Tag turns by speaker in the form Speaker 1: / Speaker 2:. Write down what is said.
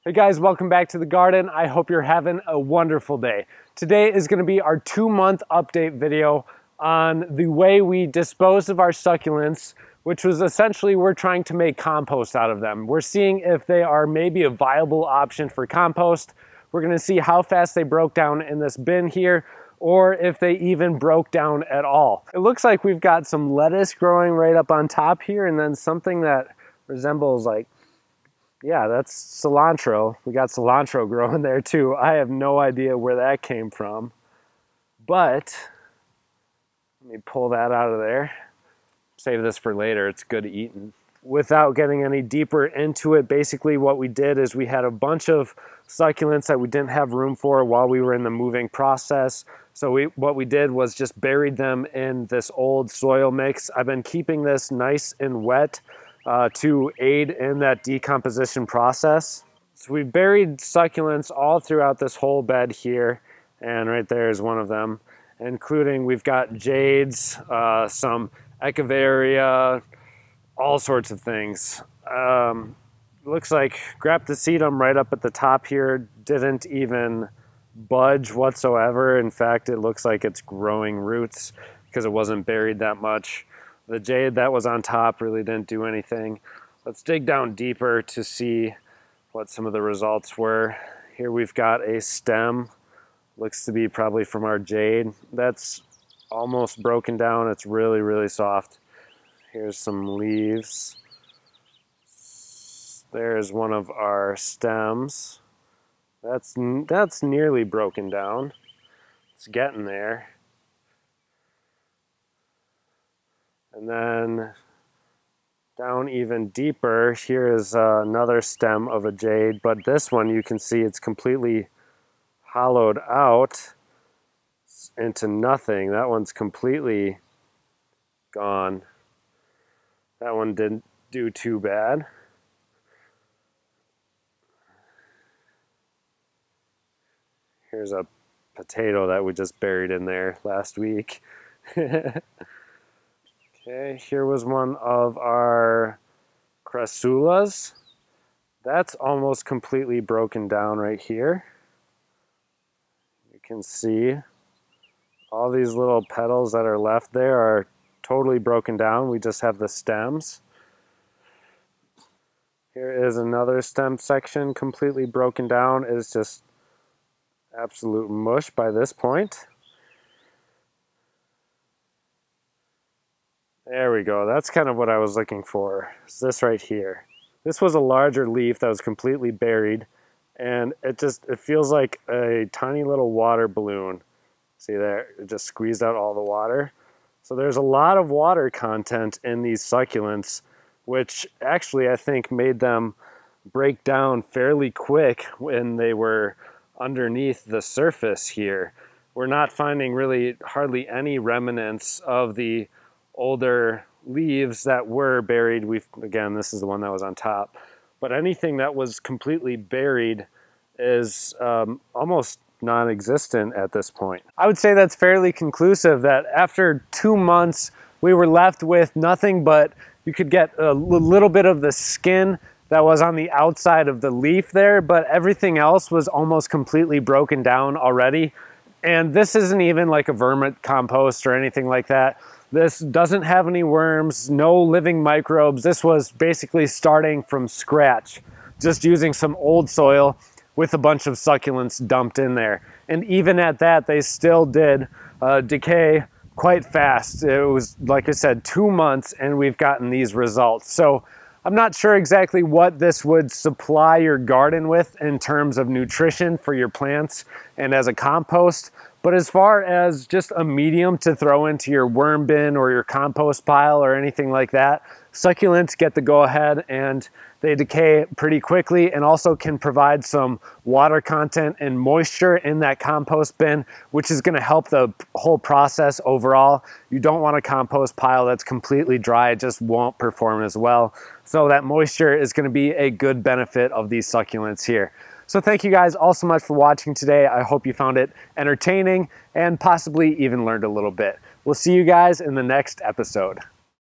Speaker 1: Hey guys, welcome back to the garden. I hope you're having a wonderful day. Today is going to be our 2-month update video on the way we disposed of our succulents, which was essentially we're trying to make compost out of them. We're seeing if they are maybe a viable option for compost. We're going to see how fast they broke down in this bin here, or if they even broke down at all. It looks like we've got some lettuce growing right up on top here, and then something that resembles yeah, that's cilantro. We got cilantro growing there too. I have no idea where that came from, but let me pull that out of there. Save this for later, it's good eating. Without getting any deeper into it, basically what we did is we had a bunch of succulents that we didn't have room for while we were in the moving process. So what we did was just buried them in this old soil mix. I've been keeping this nice and wet to aid in that decomposition process. So we buried succulents all throughout this whole bed here, and right there is one of them, including we've got Jades, some Echeveria, all sorts of things. Looks like Graptocedum right up at the top here didn't even budge whatsoever. In fact, it looks like it's growing roots because it wasn't buried that much. The Jade that was on top really didn't do anything. Let's dig down deeper to see what some of the results were. Here we've got a stem. Looks to be probably from our Jade. That's almost broken down. It's really, really soft. Here's some leaves. There's one of our stems. That's nearly broken down. It's getting there. And then down even deeper, here is another stem of a Jade, but this one you can see it's completely hollowed out into nothing. That one's completely gone. That one didn't do too bad. Here's a potato that we just buried in there last week. Okay, here was one of our crassulas. That's almost completely broken down right here. You can see all these little petals that are left there are totally broken down. We just have the stems. Here is another stem section completely broken down. It's just absolute mush by this point. There we go. That's kind of what I was looking for. It's this right here. This was a larger leaf that was completely buried, and it feels like a tiny little water balloon. See there? It just squeezed out all the water. So there's a lot of water content in these succulents, which actually I think made them break down fairly quick when they were underneath the surface here. We're not finding really hardly any remnants of the older leaves that were buried. Again, this is the one that was on top, but anything that was completely buried is almost non-existent at this point. I would say that's fairly conclusive that after 2 months we were left with nothing but you could get a little bit of the skin that was on the outside of the leaf there, but everything else was almost completely broken down already. And this isn't even like a vermicompost or anything like that. This doesn't have any worms, no living microbes. This was basically starting from scratch, just using some old soil with a bunch of succulents dumped in there. And even at that, they still did decay quite fast. It was, like I said, 2 months and we've gotten these results. So I'm not sure exactly what this would supply your garden with in terms of nutrition for your plants and as a compost. But as far as just a medium to throw into your worm bin or your compost pile or anything like that, succulents get the go-ahead and they decay pretty quickly and also can provide some water content and moisture in that compost bin, which is going to help the whole process overall. You don't want a compost pile that's completely dry. It just won't perform as well. So that moisture is going to be a good benefit of these succulents here. So thank you guys all so much for watching today. I hope you found it entertaining and possibly even learned a little bit. We'll see you guys in the next episode.